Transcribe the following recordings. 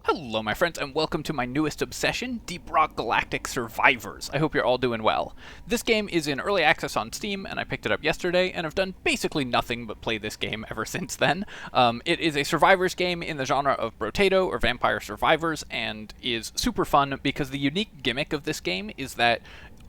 Hello my friends and welcome to my newest obsession, Deep Rock Galactic Survivors. I hope you're all doing well. This game is in early access on Steam and I picked it up yesterday and I've done basically nothing but play this game ever since then. It is a survivors game in the genre of Brotato or Vampire Survivors and is super fun because the unique gimmick of this game is that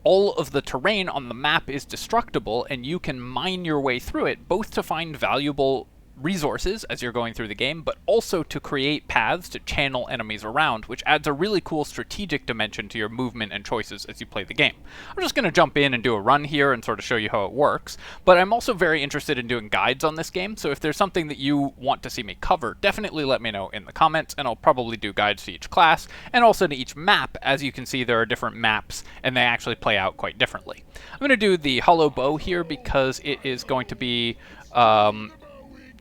all of the terrain on the map is destructible and you can mine your way through it both to find valuable resources as you're going through the game, but also to create paths to channel enemies around, which adds a really cool strategic dimension to your movement and choices as you play the game. I'm just going to jump in and do a run here and sort of show you how it works, but I'm also very interested in doing guides on this game, so if there's something that you want to see me cover, definitely let me know in the comments, and I'll probably do guides to each class, and also to each map. As you can see, there are different maps, and they actually play out quite differently. I'm going to do the hollow bow here because it is going to be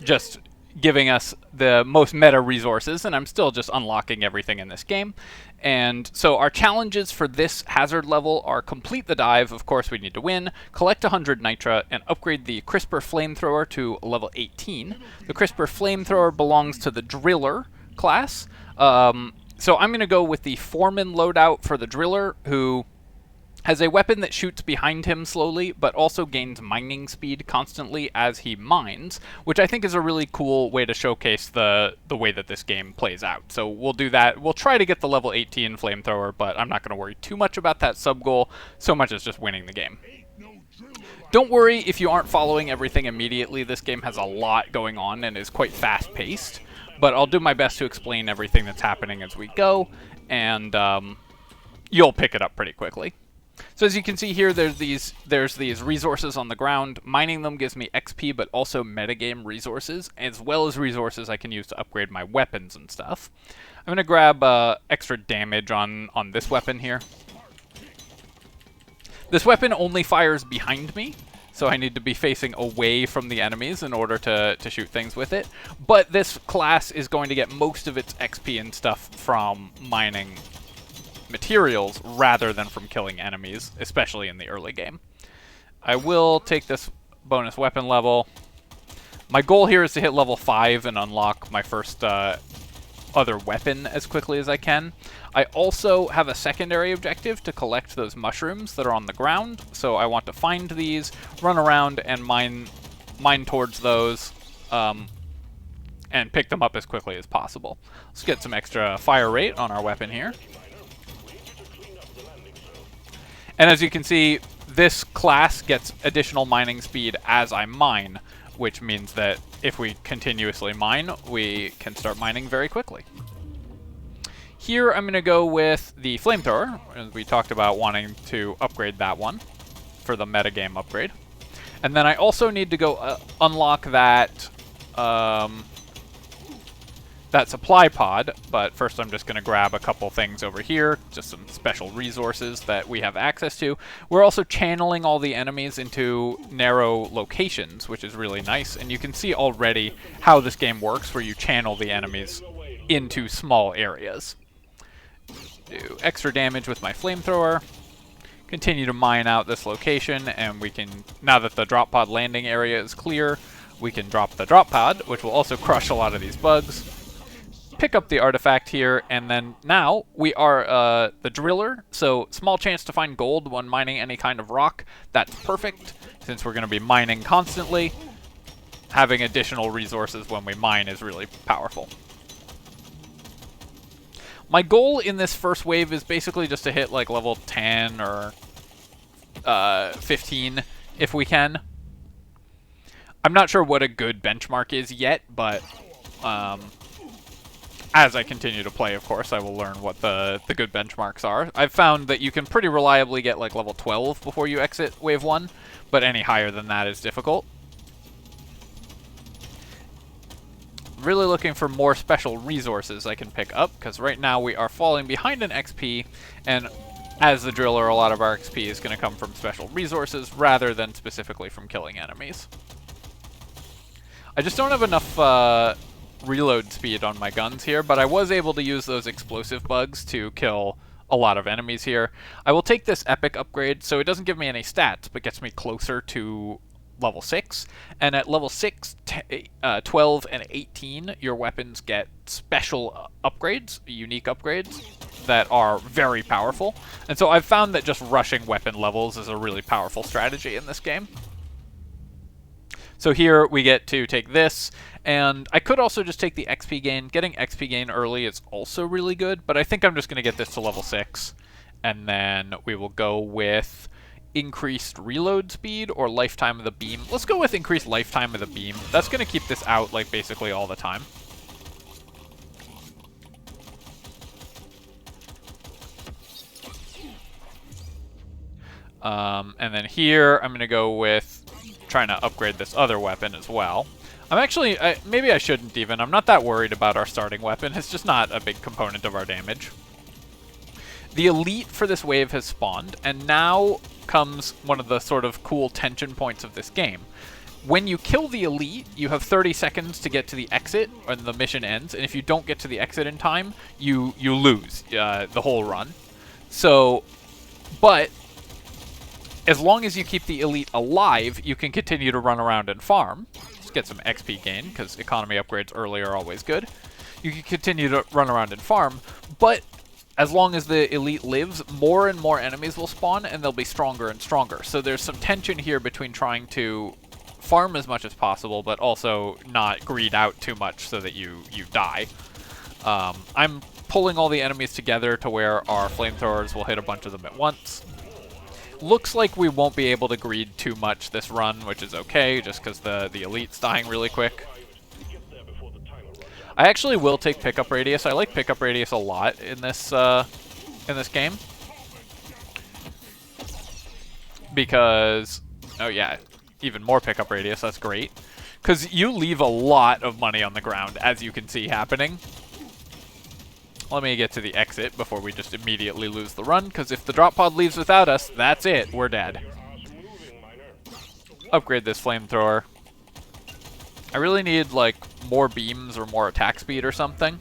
just giving us the most meta resources, and I'm still just unlocking everything in this game. And so our challenges for this hazard level are complete the dive, of course we need to win, collect 100 nitra, and upgrade the crisper flamethrower to level 18. The crisper flamethrower belongs to the driller class. So I'm going to go with the foreman loadout for the driller, who has a weapon that shoots behind him slowly, but also gains mining speed constantly as he mines, which I think is a really cool way to showcase the way that this game plays out. So we'll do that. We'll try to get the level 18 flamethrower, but I'm not going to worry too much about that sub-goal, so much as just winning the game. Don't worry if you aren't following everything immediately. This game has a lot going on and is quite fast-paced, but I'll do my best to explain everything that's happening as we go, and you'll pick it up pretty quickly. So as you can see here, there's these resources on the ground. Mining them gives me XP, but also metagame resources, as well as resources I can use to upgrade my weapons and stuff. I'm going to grab extra damage on this weapon here. This weapon only fires behind me, so I need to be facing away from the enemies in order to shoot things with it. But this class is going to get most of its XP and stuff from mining materials rather than from killing enemies, especially in the early game. I will take this bonus weapon level. My goal here is to hit level 5 and unlock my first other weapon as quickly as I can. I also have a secondary objective to collect those mushrooms that are on the ground, so I want to find these, run around and mine towards those, and pick them up as quickly as possible. Let's get some extra fire rate on our weapon here. And as you can see, this class gets additional mining speed as I mine, which means that if we continuously mine, we can start mining very quickly. Here I'm going to go with the flamethrower, as we talked about wanting to upgrade that one for the metagame upgrade. And then I also need to go unlock that supply pod, but first I'm just going to grab a couple things over here, just some special resources that we have access to. We're also channeling all the enemies into narrow locations, which is really nice, and you can see already how this game works, where you channel the enemies into small areas. Do extra damage with my flamethrower, continue to mine out this location, and we can, now that the drop pod landing area is clear, we can drop the drop pod, which will also crush a lot of these bugs. Pick up the artifact here, and then now we are the driller, so small chance to find gold when mining any kind of rock. That's perfect, since we're going to be mining constantly. Having additional resources when we mine is really powerful. My goal in this first wave is basically just to hit like level 10 or 15 if we can. I'm not sure what a good benchmark is yet, but as I continue to play, of course, I will learn what the good benchmarks are. I've found that you can pretty reliably get like level 12 before you exit Wave 1, but any higher than that is difficult. Really looking for more special resources I can pick up, because right now we are falling behind in XP, and as the driller, a lot of our XP is going to come from special resources rather than specifically from killing enemies. I just don't have enough reload speed on my guns here, but I was able to use those explosive bugs to kill a lot of enemies here. I will take this epic upgrade, so it doesn't give me any stats, but gets me closer to level 6, and at level 6, 12, and 18, your weapons get special upgrades, unique upgrades, that are very powerful. And so I've found that just rushing weapon levels is a really powerful strategy in this game. So here we get to take this, and I could also just take the XP gain. Getting XP gain early is also really good, but I think I'm just going to get this to level 6, and then we will go with increased reload speed or lifetime of the beam. Let's go with increased lifetime of the beam. That's going to keep this out like basically all the time. And then here I'm going to go with trying to upgrade this other weapon as well. I'm actually, maybe I shouldn't even. I'm not that worried about our starting weapon. It's just not a big component of our damage. The elite for this wave has spawned, and now comes one of the sort of cool tension points of this game. When you kill the elite, you have 30 seconds to get to the exit, and the mission ends, and if you don't get to the exit in time, you lose the whole run. So, but as long as you keep the elite alive, you can continue to run around and farm. Just get some XP gain, because economy upgrades early are always good. You can continue to run around and farm, but as long as the elite lives, more and more enemies will spawn, and they'll be stronger and stronger. So there's some tension here between trying to farm as much as possible, but also not greed out too much so that you die. I'm pulling all the enemies together to where our flamethrowers will hit a bunch of them at once. Looks like we won't be able to greed too much this run, which is okay, just because the elite's dying really quick. I actually will take pickup radius. I like pickup radius a lot in this game. Because, oh yeah, even more pickup radius, that's great. Because you leave a lot of money on the ground, as you can see happening. Let me get to the exit before we just immediately lose the run, because if the drop pod leaves without us, that's it, we're dead. Upgrade this flamethrower. I really need, like, more beams or more attack speed or something.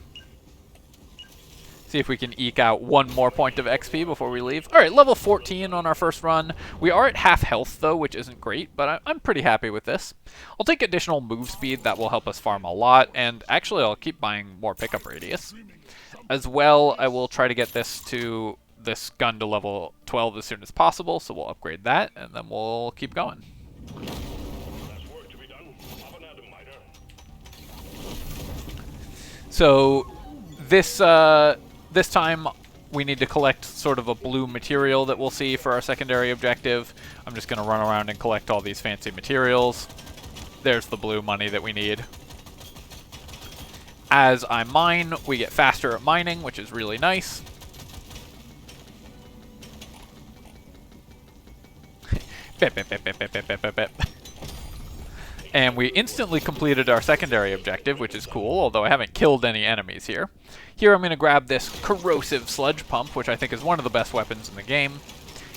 See if we can eke out one more point of XP before we leave. Alright, level 14 on our first run. We are at half health, though, which isn't great, but I'm pretty happy with this. I'll take additional move speed. That will help us farm a lot, and actually I'll keep buying more pickup radius. As well, I will try to get this gun to level 12 as soon as possible, so we'll upgrade that, and then we'll keep going. So this time we need to collect sort of a blue material that we'll see for our secondary objective. I'm just going to run around and collect all these fancy materials. There's the blue money that we need. As I mine, we get faster at mining, which is really nice. And we instantly completed our secondary objective, which is cool, although I haven't killed any enemies here. Here I'm going to grab this corrosive sludge pump, which I think is one of the best weapons in the game.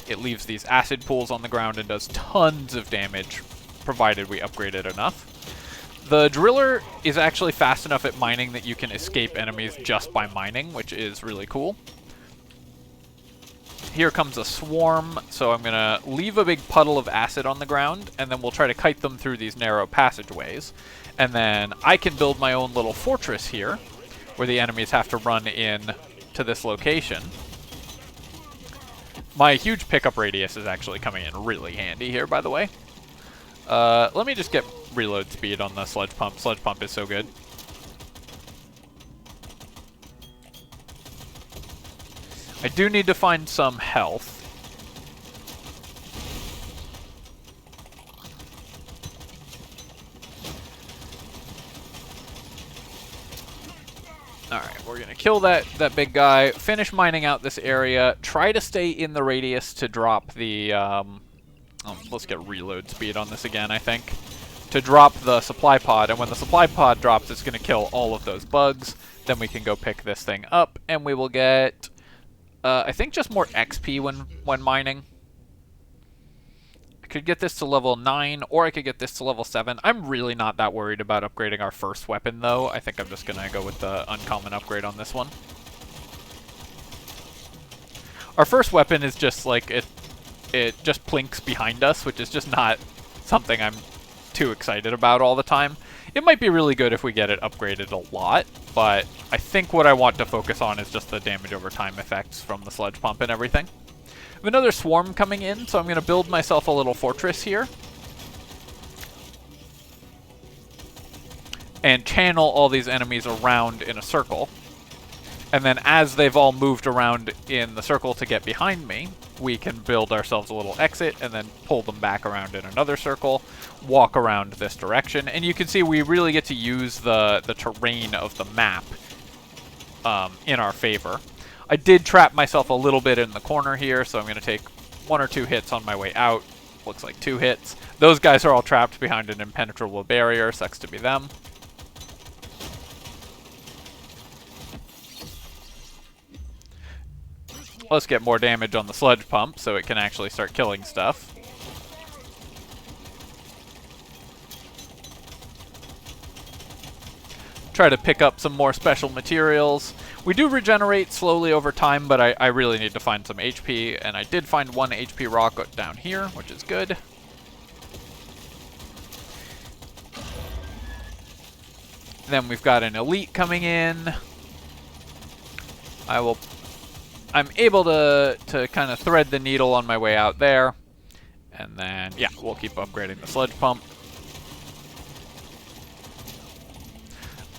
It leaves these acid pools on the ground and does tons of damage, provided we upgrade it enough. The driller is actually fast enough at mining that you can escape enemies just by mining, which is really cool. Here comes a swarm, so I'm going to leave a big puddle of acid on the ground, and then we'll try to kite them through these narrow passageways. And then I can build my own little fortress here, where the enemies have to run in to this location. My huge pickup radius is actually coming in really handy here, by the way. Let me just get reload speed on the sludge pump. Sludge pump is so good. I do need to find some health. Alright, we're gonna kill that big guy, finish mining out this area, try to stay in the radius to drop the, let's get reload speed on this again, I think. To drop the supply pod, and when the supply pod drops, it's gonna kill all of those bugs. Then we can go pick this thing up, and we will get... I think just more XP when mining. I could get this to level 9, or I could get this to level 7. I'm really not that worried about upgrading our first weapon, though. I think I'm just going to go with the uncommon upgrade on this one. Our first weapon is just like, it just plinks behind us, which is just not something I'm too excited about all the time. It might be really good if we get it upgraded a lot, but I think what I want to focus on is just the damage over time effects from the sludge pump and everything. I have another swarm coming in, so I'm going to build myself a little fortress here. And channel all these enemies around in a circle. And then as they've all moved around in the circle to get behind me, we can build ourselves a little exit and then pull them back around in another circle, walk around this direction. And you can see we really get to use the terrain of the map in our favor. I did trap myself a little bit in the corner here, so I'm going to take 1 or 2 hits on my way out. Looks like 2 hits. Those guys are all trapped behind an impenetrable barrier. Sucks to be them. Let's get more damage on the sludge pump so it can actually start killing stuff. Try to pick up some more special materials. We do regenerate slowly over time, but I really need to find some HP, and I did find 1 HP rock down here, which is good. Then we've got an elite coming in. I'm able to kind of thread the needle on my way out there. And then, yeah, we'll keep upgrading the sludge pump.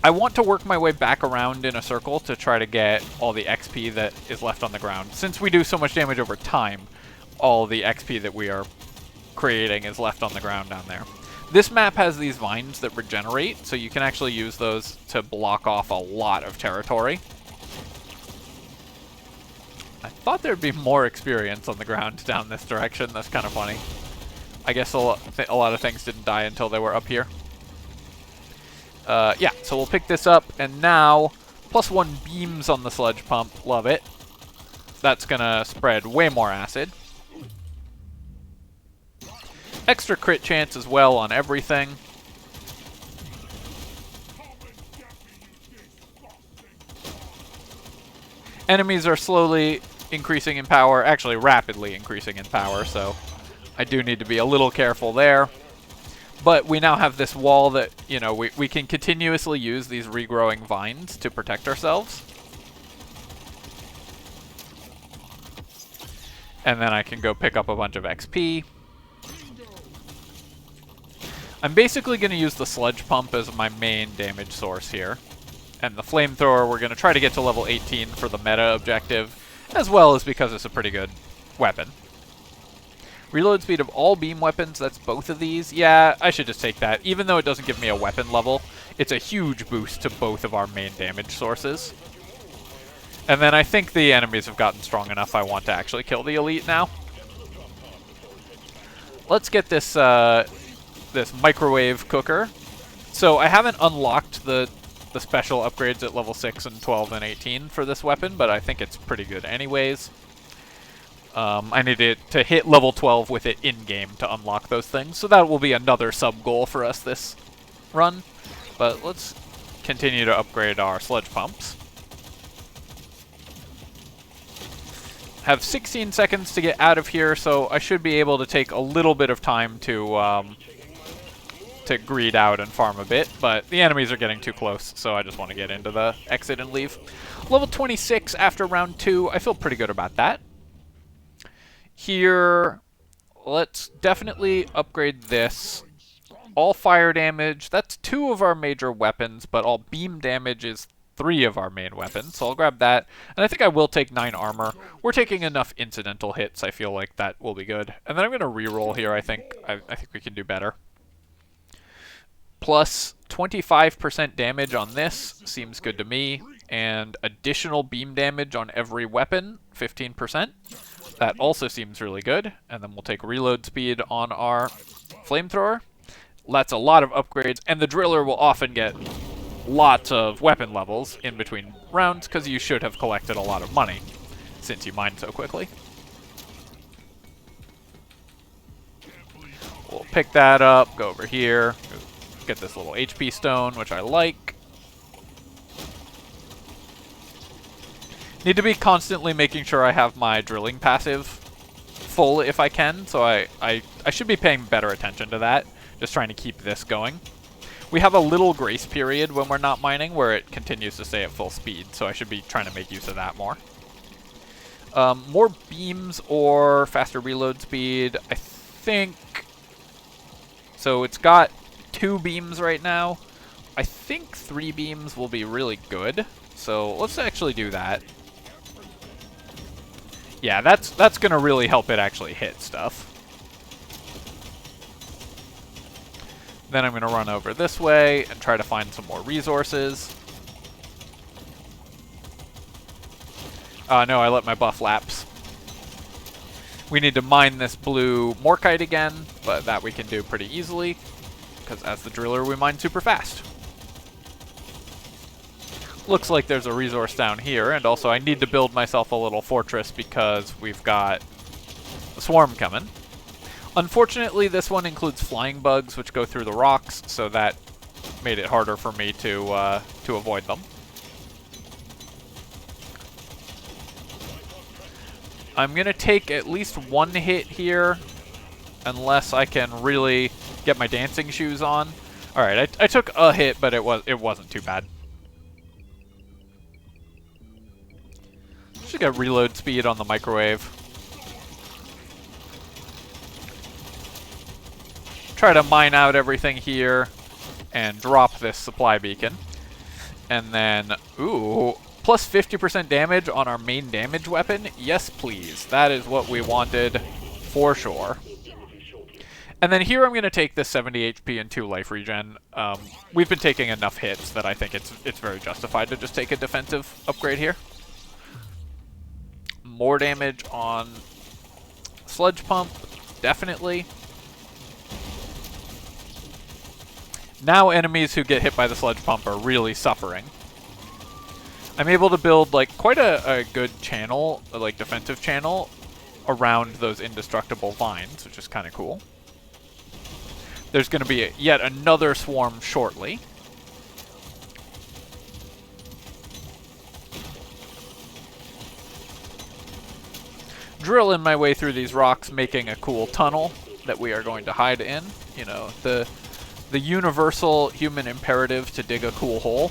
I want to work my way back around in a circle to try to get all the XP that is left on the ground. Since we do so much damage over time, all the XP that we are creating is left on the ground down there. This map has these vines that regenerate, so you can actually use those to block off a lot of territory. I thought there'd be more experience on the ground down this direction. That's kind of funny. I guess a lot of things didn't die until they were up here. Yeah, so we'll pick this up, and now +1 beams on the sludge pump. Love it. That's gonna spread way more acid. Extra crit chance as well on everything. Enemies are slowly increasing in power, actually rapidly increasing in power, so I do need to be a little careful there. But we now have this wall that, you know, we can continuously use these regrowing vines to protect ourselves. And then I can go pick up a bunch of XP. I'm basically going to use the sludge pump as my main damage source here. And the flamethrower, we're going to try to get to level 18 for the meta objective, as well as because it's a pretty good weapon. Reload speed of all beam weapons, that's both of these. Yeah, I should just take that. Even though it doesn't give me a weapon level, it's a huge boost to both of our main damage sources. And then I think the enemies have gotten strong enough I want to actually kill the elite now. Let's get this, this microwave cooker. So I haven't unlocked the special upgrades at level 6 and 12 and 18 for this weapon, but I think it's pretty good anyways. I need to hit level 12 with it in-game to unlock those things, so that will be another sub-goal for us this run. But let's continue to upgrade our sludge pumps. Have 16 seconds to get out of here, so I should be able to take a little bit of time to greed out and farm a bit, but the enemies are getting too close, so I just want to get into the exit and leave. Level 26 after round 2, I feel pretty good about that. Here, let's definitely upgrade this. All fire damage, that's 2 of our major weapons, but all beam damage is 3 of our main weapons, so I'll grab that. And I think I will take 9 armor. We're taking enough incidental hits, I feel like that will be good. And then I'm going to reroll here, I think we can do better. Plus 25% damage on this seems good to me, and additional beam damage on every weapon, 15%. That also seems really good, and then we'll take reload speed on our flamethrower. That's a lot of upgrades, and the driller will often get lots of weapon levels in between rounds, because you should have collected a lot of money, since you mine so quickly. We'll pick that up, go over here, get this little HP stone, which I like. Need to be constantly making sure I have my drilling passive full if I can, so I should be paying better attention to that. Just trying to keep this going. We have a little grace period when we're not mining where it continues to stay at full speed, so I should be trying to make use of that more. More beams or faster reload speed, I think. So it's got 2 beams right now. I think 3 beams will be really good. So let's actually do that. Yeah, that's going to really help it actually hit stuff. Then I'm going to run over this way and try to find some more resources. No, I let my buff lapse. We need to mine this blue morkite again, but that we can do pretty easily, because as the driller we mine super fast. Looks like there's a resource down here, and also I need to build myself a little fortress because we've got a swarm coming. Unfortunately, this one includes flying bugs, which go through the rocks, so that made it harder for me to avoid them. I'm going to take at least 1 hit here, unless I can really get my dancing shoes on. Alright, I took a hit, but it wasn't too bad. Should get reload speed on the microwave. Try to mine out everything here and drop this supply beacon. And then, ooh, plus 50% damage on our main damage weapon? Yes, please. That is what we wanted for sure. And then here I'm going to take this 70 HP and 2 life regen. We've been taking enough hits that I think it's very justified to just take a defensive upgrade here. More damage on Sludge Pump, definitely. Now enemies who get hit by the Sludge Pump are really suffering. I'm able to build like quite a good channel, like defensive channel, around those indestructible vines, which is kind of cool. There's going to be yet another swarm shortly. Drilling my way through these rocks, making a cool tunnel that we are going to hide in. You know, the universal human imperative to dig a cool hole.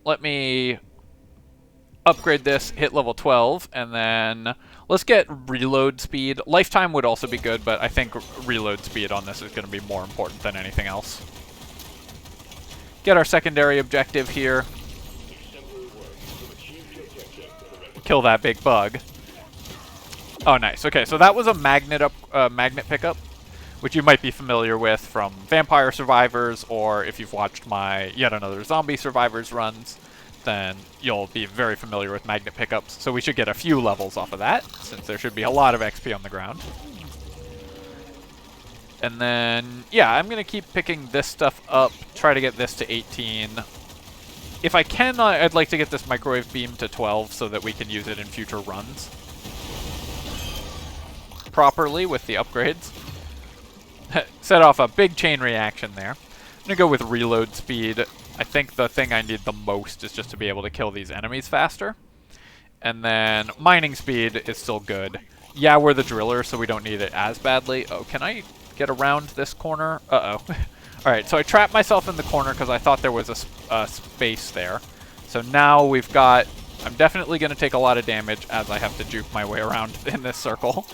Let me upgrade this, hit level 12, and then let's get reload speed. Lifetime would also be good, but I think reload speed on this is going to be more important than anything else. Get our secondary objective here. Kill that big bug. Oh, nice. Okay, so that was a magnet pickup, which you might be familiar with from Vampire Survivors, or if you've watched my Yet Another Zombie Survivors runs, then you'll be very familiar with magnet pickups. So we should get a few levels off of that, since there should be a lot of XP on the ground. And then, yeah, I'm going to keep picking this stuff up, try to get this to 18. If I can, I'd like to get this microwave beam to 12 so that we can use it in future runs properly with the upgrades. Set off a big chain reaction there. I'm going to go with reload speed. I think the thing I need the most is just to be able to kill these enemies faster. And then mining speed is still good. Yeah, we're the driller, so we don't need it as badly. Oh, can I get around this corner? Uh-oh. Alright, so I trapped myself in the corner because I thought there was a space there. So now we've got... I'm definitely going to take a lot of damage as I have to juke my way around in this circle.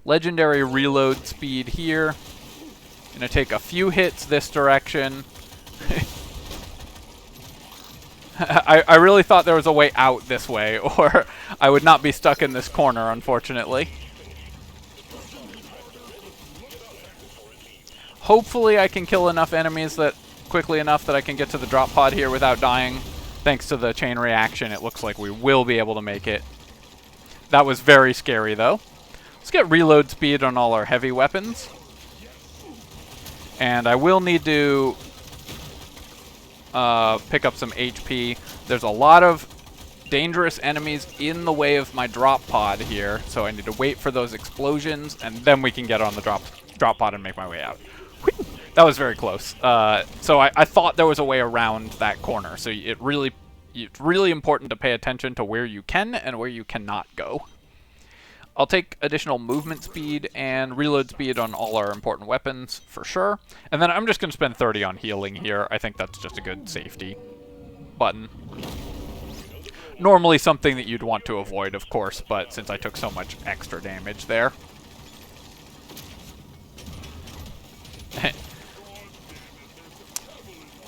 Legendary reload speed here. Gonna take a few hits this direction. I really thought there was a way out this way, or I would not be stuck in this corner, unfortunately. Hopefully I can kill enough enemies that quickly enough that I can get to the drop pod here without dying. Thanks to the chain reaction, it looks like we will be able to make it. That was very scary, though. Let's get reload speed on all our heavy weapons. And I will need to pick up some HP. There's a lot of dangerous enemies in the way of my drop pod here, so I need to wait for those explosions, and then we can get on the drop pod and make my way out. That was very close. So I thought there was a way around that corner, so it really it's really important to pay attention to where you can and where you cannot go. I'll take additional movement speed and reload speed on all our important weapons, for sure. And then I'm just going to spend 30 on healing here. I think that's just a good safety button. Normally something that you'd want to avoid, of course, but since I took so much extra damage there.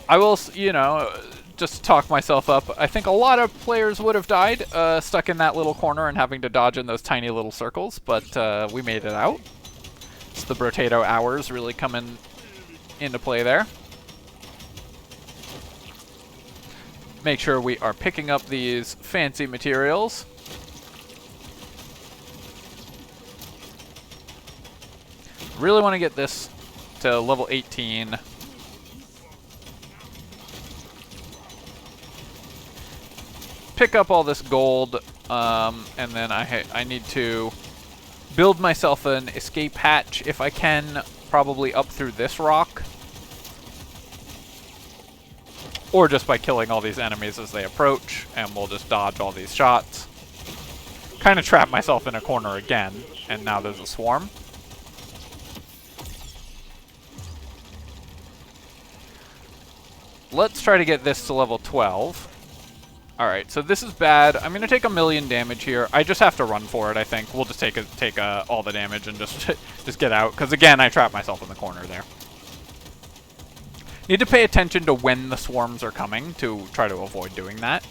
I will, you know, just talk myself up. I think a lot of players would have died stuck in that little corner and having to dodge in those tiny little circles, but we made it out. It's the Brotato hours really coming into play there. Make sure we are picking up these fancy materials. Really want to get this to level 18. Pick up all this gold, and then I need to build myself an escape hatch if I can, probably up through this rock. Or just by killing all these enemies as they approach, and we'll just dodge all these shots. Kind of trap myself in a corner again, and now there's a swarm. Let's try to get this to level 12. Alright, so this is bad. I'm going to take 1,000,000 damage here. I just have to run for it, I think. We'll just take all the damage and just get out. Because, again, I trapped myself in the corner there. Need to pay attention to when the swarms are coming to try to avoid doing that.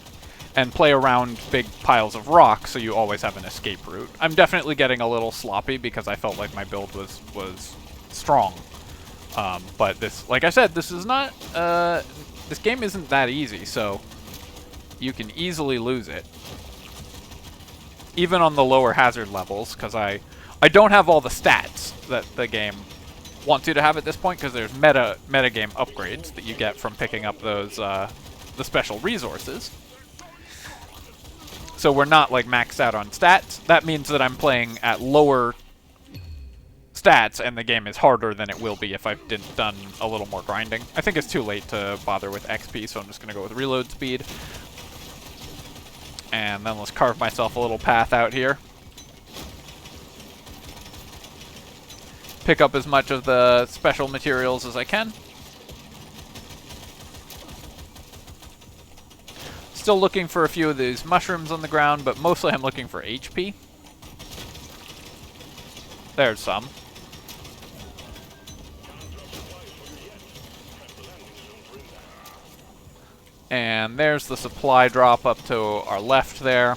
And play around big piles of rock so you always have an escape route. I'm definitely getting a little sloppy because I felt like my build was strong. But this, like I said, this is not... this game isn't that easy, so... you can easily lose it. Even on the lower hazard levels, because I don't have all the stats that the game wants you to have at this point, because there's metagame upgrades that you get from picking up those the special resources. So we're not like maxed out on stats. That means that I'm playing at lower stats, and the game is harder than it will be if I've done a little more grinding. I think it's too late to bother with XP, so I'm just going to go with reload speed. And then let's carve myself a little path out here. Pick up as much of the special materials as I can. Still looking for a few of these mushrooms on the ground, but mostly I'm looking for HP. There's some. And there's the supply drop up to our left there.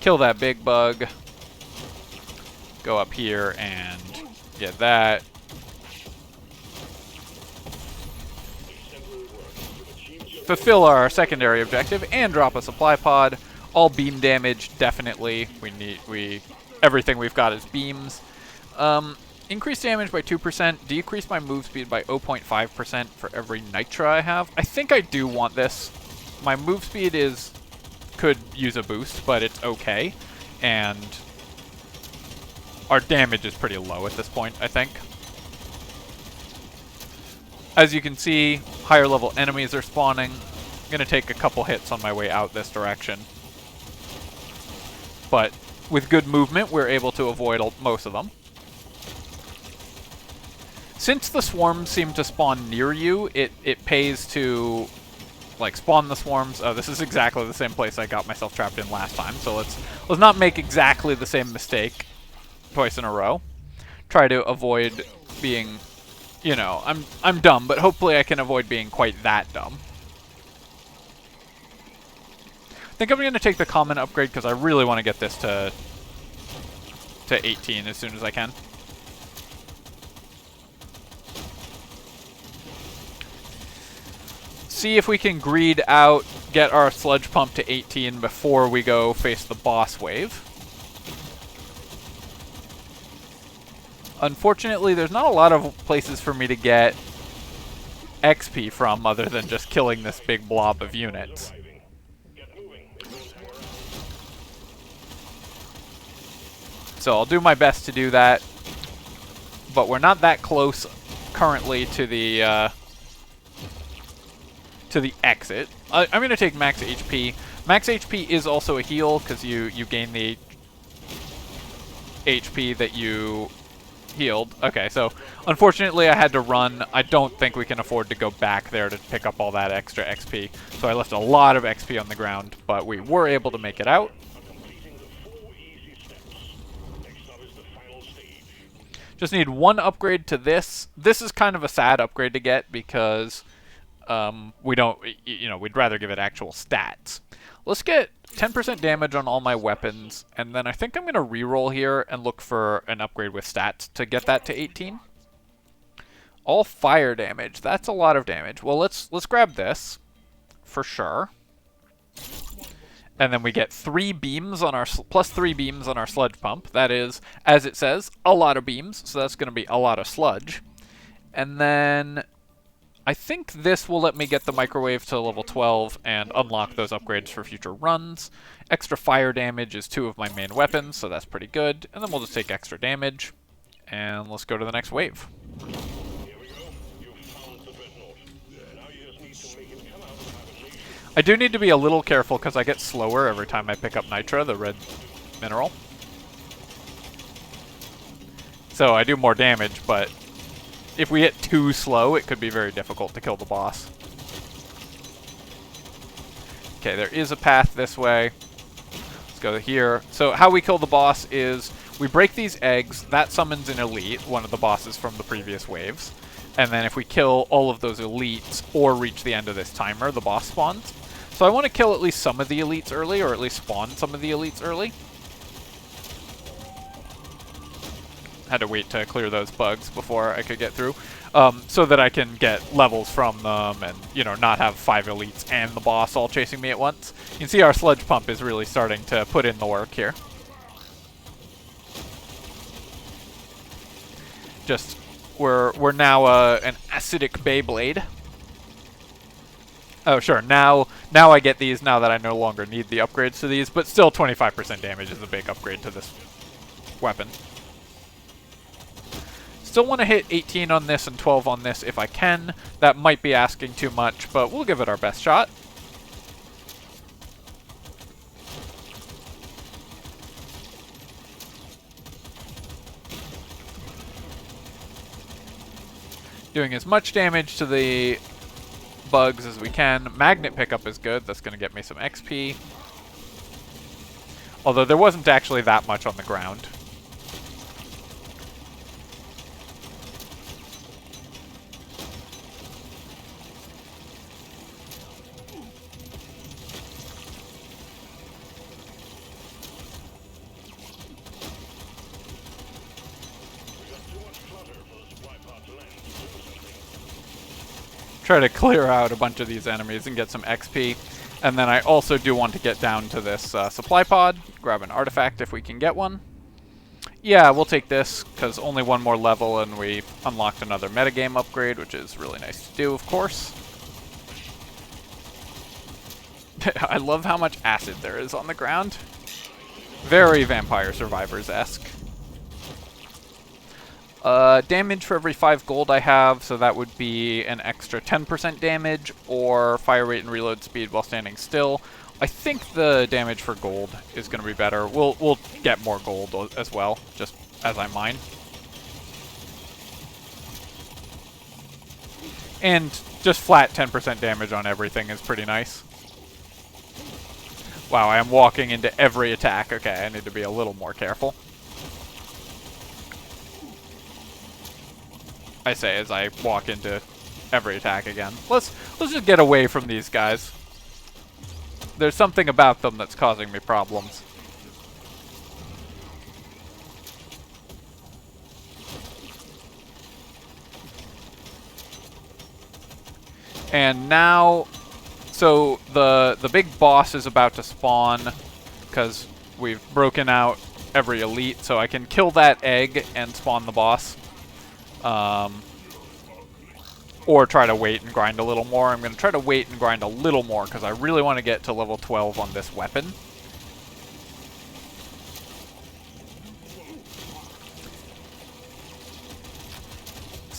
Kill that big bug. Go up here and get that. Fulfill our secondary objective and drop a supply pod. All beam damage, definitely. Everything we've got is beams. Increase damage by 2%, decrease my move speed by 0.5% for every nitra I have. I think I do want this. My move speed could use a boost, but it's okay. And our damage is pretty low at this point, I think. As you can see, higher level enemies are spawning. I'm going to take a couple hits on my way out this direction. But with good movement, we're able to avoid most of them. Since the swarms seem to spawn near you, it pays to like spawn the swarms. Oh, this is exactly the same place I got myself trapped in last time. So let's not make exactly the same mistake twice in a row. Try to avoid being, you know, I'm dumb, but hopefully I can avoid being quite that dumb. I think I'm going to take the common upgrade because I really want to get this to 18 as soon as I can. See if we can greed out, get our sludge pump to 18 before we go face the boss wave. Unfortunately, there's not a lot of places for me to get XP from other than just killing this big blob of units. So I'll do my best to do that, but we're not that close currently to the exit. I'm going to take max HP. Max HP is also a heal, because you gain the HP that you healed. Okay, so unfortunately I had to run. I don't think we can afford to go back there to pick up all that extra XP. So I left a lot of XP on the ground, but we were able to make it out. Just need one upgrade to this. This is kind of a sad upgrade to get because we don't, we'd rather give it actual stats. Let's get 10% damage on all my weapons, and then I think I'm going to reroll here and look for an upgrade with stats to get that to 18. All fire damage. That's a lot of damage. Well, let's grab this for sure. And then we get 3 beams on our plus 3 beams on our sludge pump. That is, as it says, a lot of beams. So that's going to be a lot of sludge. And then I think this will let me get the microwave to level 12 and unlock those upgrades for future runs. Extra fire damage is 2 of my main weapons, so that's pretty good. And then we'll just take extra damage. And let's go to the next wave. I do need to be a little careful because I get slower every time I pick up Nitra, the red mineral. So I do more damage, but if we hit too slow, it could be very difficult to kill the boss. Okay, there is a path this way. Let's go here. So how we kill the boss is we break these eggs. That summons an elite, one of the bosses from the previous waves. And then if we kill all of those elites or reach the end of this timer, the boss spawns. So I want to kill at least some of the elites early, or at least spawn some of the elites early. Had to wait to clear those bugs before I could get through, so that I can get levels from them and, not have 5 elites and the boss all chasing me at once. You can see our sludge pump is really starting to put in the work here. Just, we're now an acidic Beyblade. Oh, sure, now I get these now that I no longer need the upgrades to these, but still 25% damage is a big upgrade to this weapon. Still want to hit 18 on this and 12 on this if I can. That might be asking too much, but we'll give it our best shot. Doing as much damage to the bugs as we can. Magnet pickup is good. That's going to get me some XP. Although there wasn't actually that much on the ground. Try to clear out a bunch of these enemies and get some XP. And then I also do want to get down to this supply pod, grab an artifact if we can get one. Yeah, we'll take this, because only one more level and we've unlocked another metagame upgrade, which is really nice to do, of course. I love how much acid there is on the ground. Very Vampire Survivors-esque. Damage for every 5 gold I have, so that would be an extra 10% damage, or fire rate and reload speed while standing still. I think the damage for gold is going to be better. We'll get more gold as well, just as I mine. And just flat 10% damage on everything is pretty nice. Wow, I am walking into every attack. Okay, I need to be a little more careful. I say as I walk into every attack again. Let's just get away from these guys. There's something about them that's causing me problems. And now, so the big boss is about to spawn because we've broken out every elite, so I can kill that egg and spawn the boss. Or try to wait and grind a little more. I'm going to try to wait and grind a little more because I really want to get to level 12 on this weapon.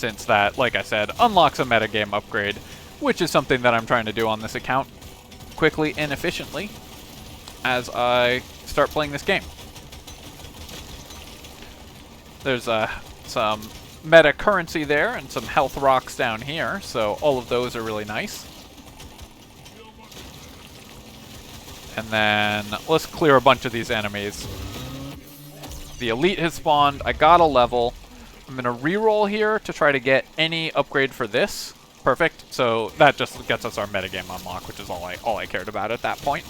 since that, like I said, unlocks a metagame upgrade, which is something that I'm trying to do on this account quickly and efficiently as I start playing this game. There's some meta currency there and some health rocks down here, so all of those are really nice. And then let's clear a bunch of these enemies. The elite has spawned. I got a level. I'm going to reroll here to try to get any upgrade for this. Perfect. So that just gets us our metagame unlock, which is all I cared about at that point.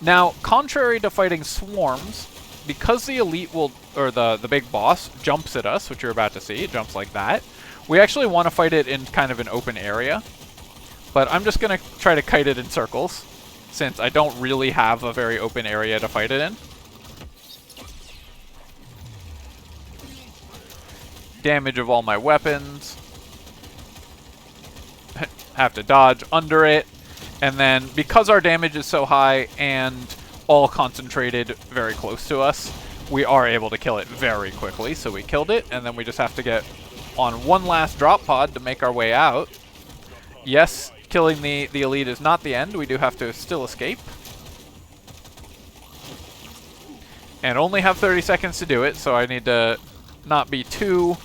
Now, contrary to fighting swarms, because the elite will, or the big boss, jumps at us, which you're about to see, it jumps like that, we actually want to fight it in kind of an open area. But I'm just going to try to kite it in circles, since I don't really have a very open area to fight it in. Damage of all my weapons. Have to dodge under it. And then, because our damage is so high and all concentrated very close to us, we are able to kill it very quickly. So we killed it, and then we just have to get on one last drop pod to make our way out. Yes, killing the elite is not the end. We do have to still escape. And only have 30 seconds to do it, so I need to not be too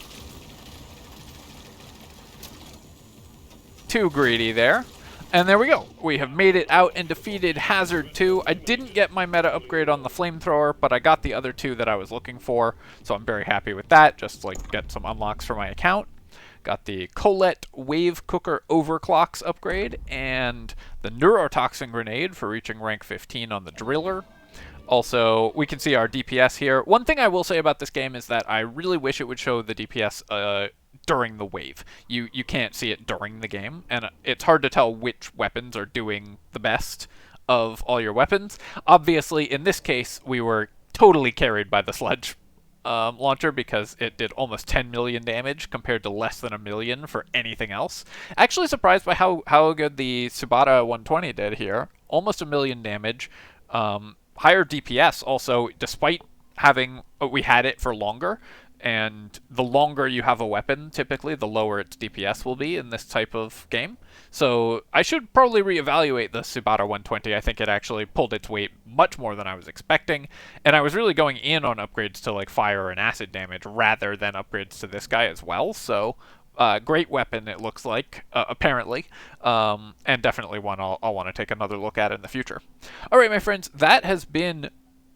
greedy there. And there we go. We have made it out and defeated Hazard 2. I didn't get my meta upgrade on the flamethrower, but I got the other two that I was looking for, so I'm very happy with that. Just like get some unlocks for my account. Got the Colette Wave Cooker Overclocks upgrade and the Neurotoxin Grenade for reaching rank 15 on the Driller. Also, we can see our DPS here. One thing I will say about this game is that I really wish it would show the DPS during the wave. You can't see it during the game, and it's hard to tell which weapons are doing the best of all your weapons. Obviously, in this case, we were totally carried by the Sludge launcher because it did almost 10 million damage compared to less than 1 million for anything else. Actually surprised by how good the Subata 120 did here. Almost 1 million damage. Higher DPS also, despite having we had it for longer, and the longer you have a weapon, typically, the lower its DPS will be in this type of game. So I should probably reevaluate the Subata 120. I think it actually pulled its weight much more than I was expecting, and I was really going in on upgrades to like fire and acid damage rather than upgrades to this guy as well. So great weapon, it looks like, apparently, and definitely one I'll want to take another look at in the future. All right, my friends, that has been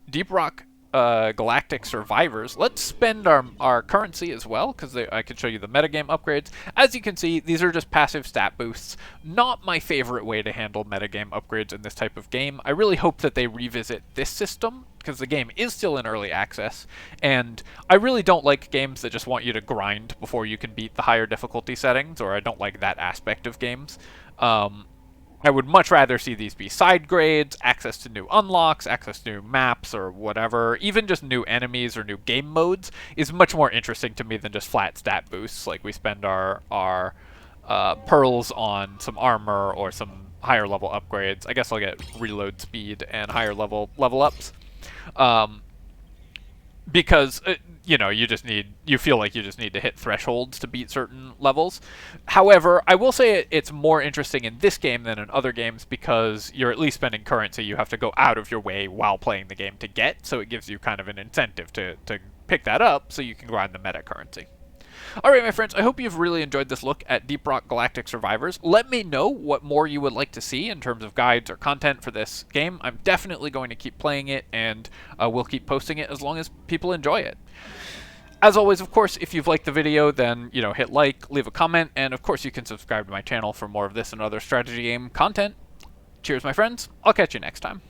Deep Rock Galactic Survivors. Let's spend our currency as well, because I can show you the metagame upgrades. As you can see, these are just passive stat boosts. Not my favorite way to handle metagame upgrades in this type of game. I really hope that they revisit this system, because the game is still in early access, and I really don't like games that just want you to grind before you can beat the higher difficulty settings, or I don't like that aspect of games. I would much rather see these be side grades, access to new unlocks, access to new maps or whatever. Even just new enemies or new game modes is much more interesting to me than just flat stat boosts. Like we spend our pearls on some armor or some higher level upgrades. I guess I'll get reload speed and higher level ups. Because you feel like you just need to hit thresholds to beat certain levels. However, I will say it's more interesting in this game than in other games because you're at least spending currency you have to go out of your way while playing the game to get, so it gives you kind of an incentive to pick that up so you can grind the meta currency. Alright, my friends, I hope you've really enjoyed this look at Deep Rock Galactic Survivors. Let me know what more you would like to see in terms of guides or content for this game. I'm definitely going to keep playing it, and we'll keep posting it as long as people enjoy it. As always, of course, if you've liked the video, then, hit like, leave a comment, and of course you can subscribe to my channel for more of this and other strategy game content. Cheers, my friends. I'll catch you next time.